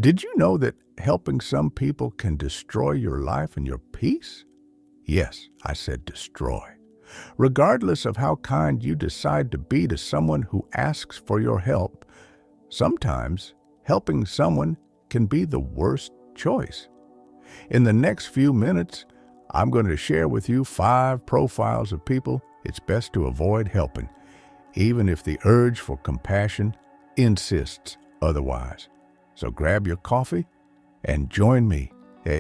Did you know that helping some people can destroy your life and your peace? Yes, I said destroy. Regardless of how kind you decide to be to someone who asks for your help, sometimes helping someone can be the worst choice. In the next few minutes, I'm going to share with you 5 profiles of people it's best to avoid helping, even if the urge for compassion insists otherwise. So grab your coffee and join me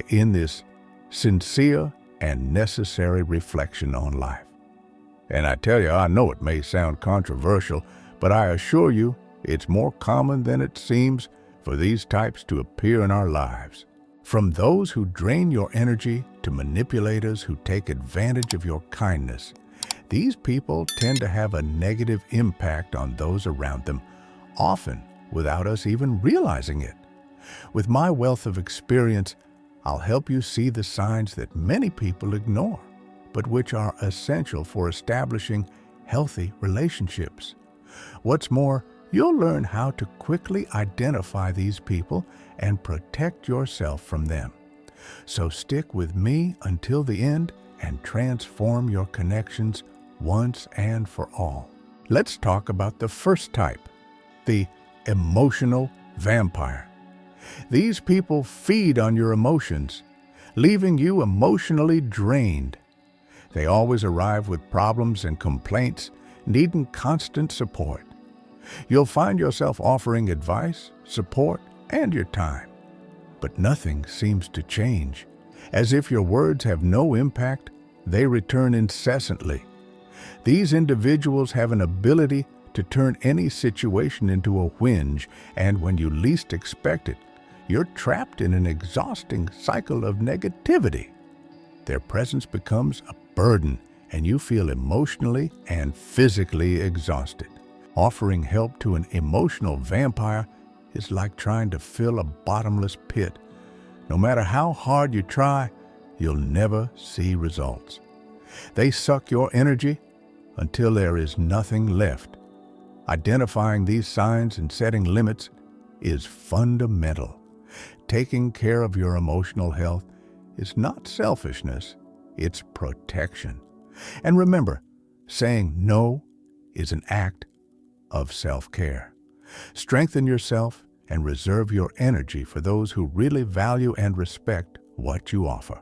in this sincere and necessary reflection on life. And I tell you, I know it may sound controversial, but I assure you it's more common than it seems for these types to appear in our lives. From those who drain your energy to manipulators who take advantage of your kindness, these people tend to have a negative impact on those around them, often without us even realizing it. With my wealth of experience, I'll help you see the signs that many people ignore, but which are essential for establishing healthy relationships. What's more, you'll learn how to quickly identify these people and protect yourself from them. So stick with me until the end and transform your connections once and for all. Let's talk about the first type, the emotional vampire. These people feed on your emotions, leaving you emotionally drained. They always arrive with problems and complaints, needing constant support. You'll find yourself offering advice, support, and your time. But nothing seems to change. As if your words have no impact, they return incessantly. These individuals have an ability to turn any situation into a whinge, and when you least expect it, you're trapped in an exhausting cycle of negativity. Their presence becomes a burden, and you feel emotionally and physically exhausted. Offering help to an emotional vampire is like trying to fill a bottomless pit. No matter how hard you try, you'll never see results. They suck your energy until there is nothing left. Identifying these signs and setting limits is fundamental. Taking care of your emotional health is not selfishness, it's protection. And remember, saying no is an act of self-care. Strengthen yourself and reserve your energy for those who really value and respect what you offer.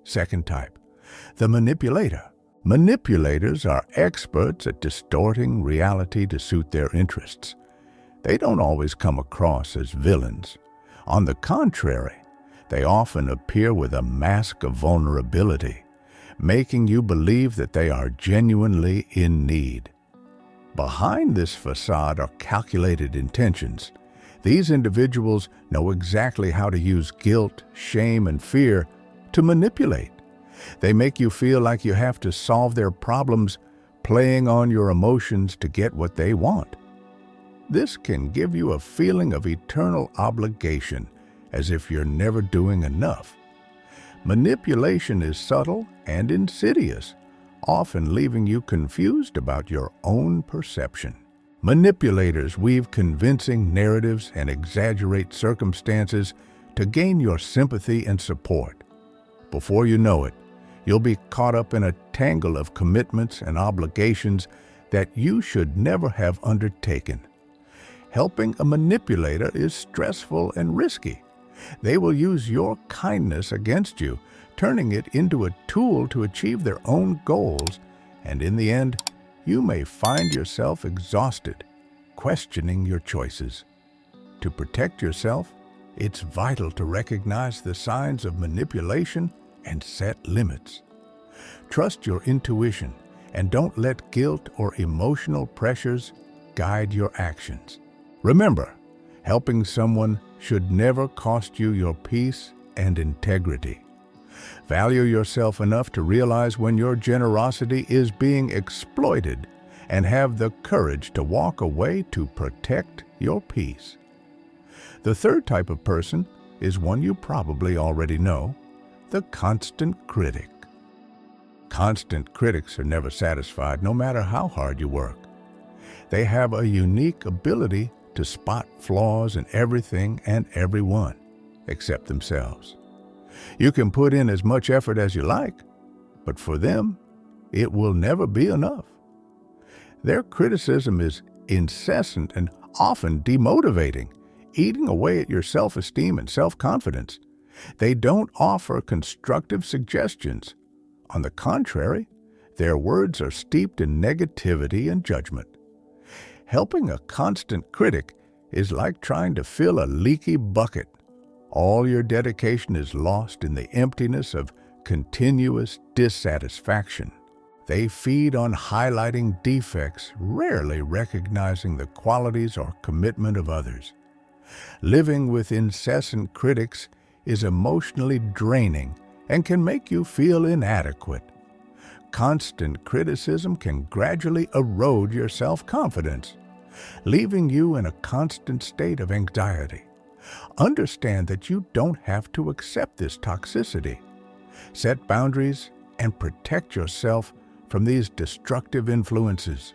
Second type, the manipulator. Manipulators are experts at distorting reality to suit their interests. They don't always come across as villains. On the contrary, they often appear with a mask of vulnerability, making you believe that they are genuinely in need. Behind this facade are calculated intentions. These individuals know exactly how to use guilt, shame, and fear to manipulate. They make you feel like you have to solve their problems, playing on your emotions to get what they want. This can give you a feeling of eternal obligation, as if you're never doing enough. Manipulation is subtle and insidious, often leaving you confused about your own perception. Manipulators weave convincing narratives and exaggerate circumstances to gain your sympathy and support. Before you know it, you'll be caught up in a tangle of commitments and obligations that you should never have undertaken. Helping a manipulator is stressful and risky. They will use your kindness against you, turning it into a tool to achieve their own goals, and in the end, you may find yourself exhausted, questioning your choices. To protect yourself, it's vital to recognize the signs of manipulation and set limits. Trust your intuition and don't let guilt or emotional pressures guide your actions. Remember, helping someone should never cost you your peace and integrity. Value yourself enough to realize when your generosity is being exploited and have the courage to walk away to protect your peace. The third type of person is one you probably already know, the constant critic. Constant critics are never satisfied, no matter how hard you work. They have a unique ability to spot flaws in everything and everyone except themselves. You can put in as much effort as you like, but for them, it will never be enough. Their criticism is incessant and often demotivating, eating away at your self-esteem and self-confidence. They don't offer constructive suggestions. On the contrary, their words are steeped in negativity and judgment. Helping a constant critic is like trying to fill a leaky bucket. All your dedication is lost in the emptiness of continuous dissatisfaction. They feed on highlighting defects, rarely recognizing the qualities or commitment of others. Living with incessant critics is emotionally draining and can make you feel inadequate. Constant criticism can gradually erode your self-confidence, leaving you in a constant state of anxiety. Understand that you don't have to accept this toxicity. Set boundaries and protect yourself from these destructive influences.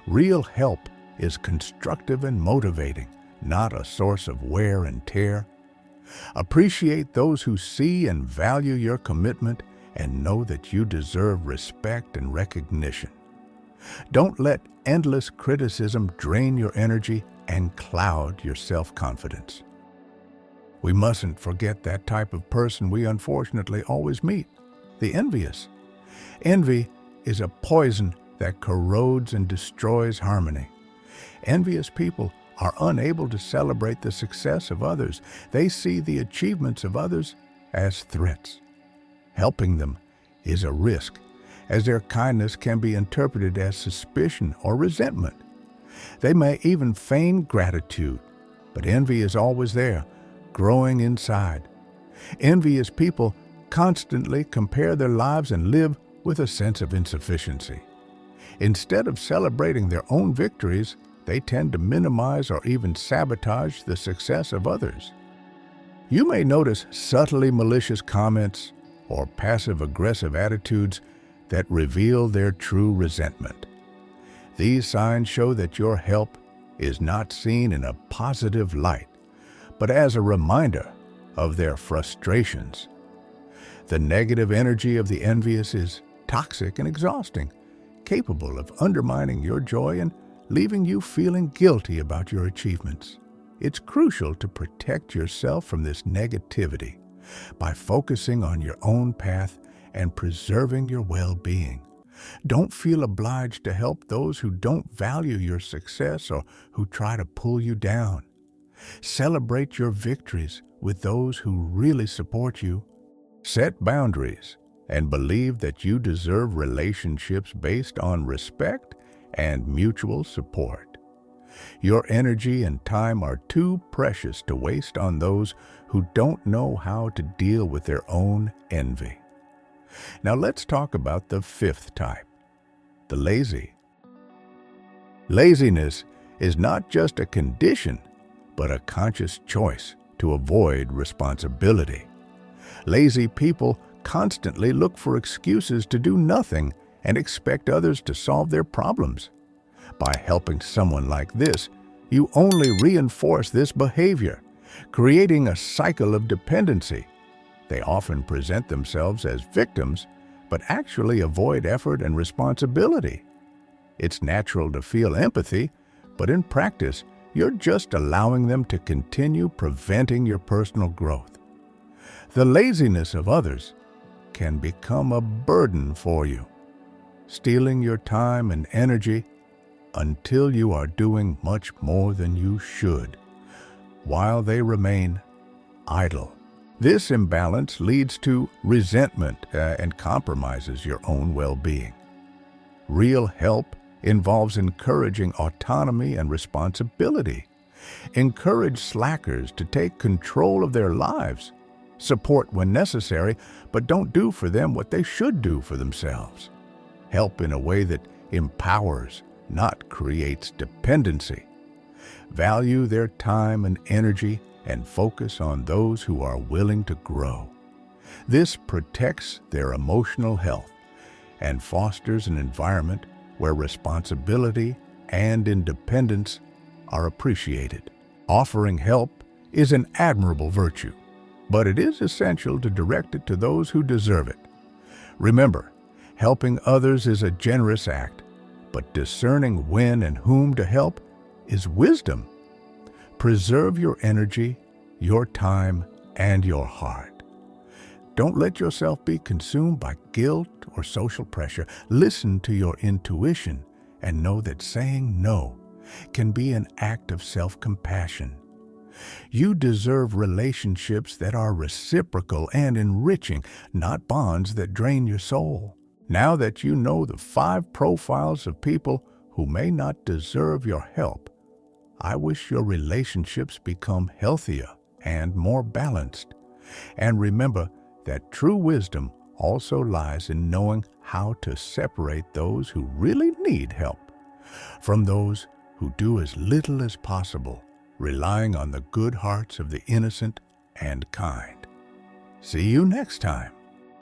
Real help is constructive and motivating, not a source of wear and tear. Appreciate those who see and value your commitment and know that you deserve respect and recognition. Don't let endless criticism drain your energy and cloud your self-confidence. We mustn't forget that type of person we unfortunately always meet, the envious. Envy is a poison that corrodes and destroys harmony. Envious people are unable to celebrate the success of others. They see the achievements of others as threats. Helping them is a risk, as their kindness can be interpreted as suspicion or resentment. They may even feign gratitude, but envy is always there, growing inside. Envious people constantly compare their lives and live with a sense of insufficiency. Instead of celebrating their own victories, they tend to minimize or even sabotage the success of others. You may notice subtly malicious comments or passive-aggressive attitudes that reveal their true resentment. These signs show that your help is not seen in a positive light, but as a reminder of their frustrations. The negative energy of the envious is toxic and exhausting, capable of undermining your joy and leaving you feeling guilty about your achievements. It's crucial to protect yourself from this negativity by focusing on your own path and preserving your well-being. Don't feel obliged to help those who don't value your success or who try to pull you down. Celebrate your victories with those who really support you. Set boundaries and believe that you deserve relationships based on respect and mutual support. Your energy and time are too precious to waste on those who don't know how to deal with their own envy. Now let's talk about the fifth type, the lazy. Laziness is not just a condition, but a conscious choice to avoid responsibility. Lazy people constantly look for excuses to do nothing and expect others to solve their problems. By helping someone like this, you only reinforce this behavior, creating a cycle of dependency. They often present themselves as victims, but actually avoid effort and responsibility. It's natural to feel empathy, but in practice, you're just allowing them to continue preventing your personal growth. The laziness of others can become a burden for you, stealing your time and energy until you are doing much more than you should, while they remain idle. This imbalance leads to resentment and compromises your own well-being. Real help involves encouraging autonomy and responsibility. Encourage slackers to take control of their lives. Support when necessary, but don't do for them what they should do for themselves. Help in a way that empowers, not creates dependency. Value their time and energy and focus on those who are willing to grow. This protects their emotional health and fosters an environment where responsibility and independence are appreciated. Offering help is an admirable virtue, but it is essential to direct it to those who deserve it. Remember, helping others is a generous act, but discerning when and whom to help is wisdom. Preserve your energy, your time, and your heart. Don't let yourself be consumed by guilt or social pressure. Listen to your intuition and know that saying no can be an act of self-compassion. You deserve relationships that are reciprocal and enriching, not bonds that drain your soul. Now that you know the 5 profiles of people who may not deserve your help, I wish your relationships become healthier and more balanced. And remember that true wisdom also lies in knowing how to separate those who really need help from those who do as little as possible, relying on the good hearts of the innocent and kind. See you next time.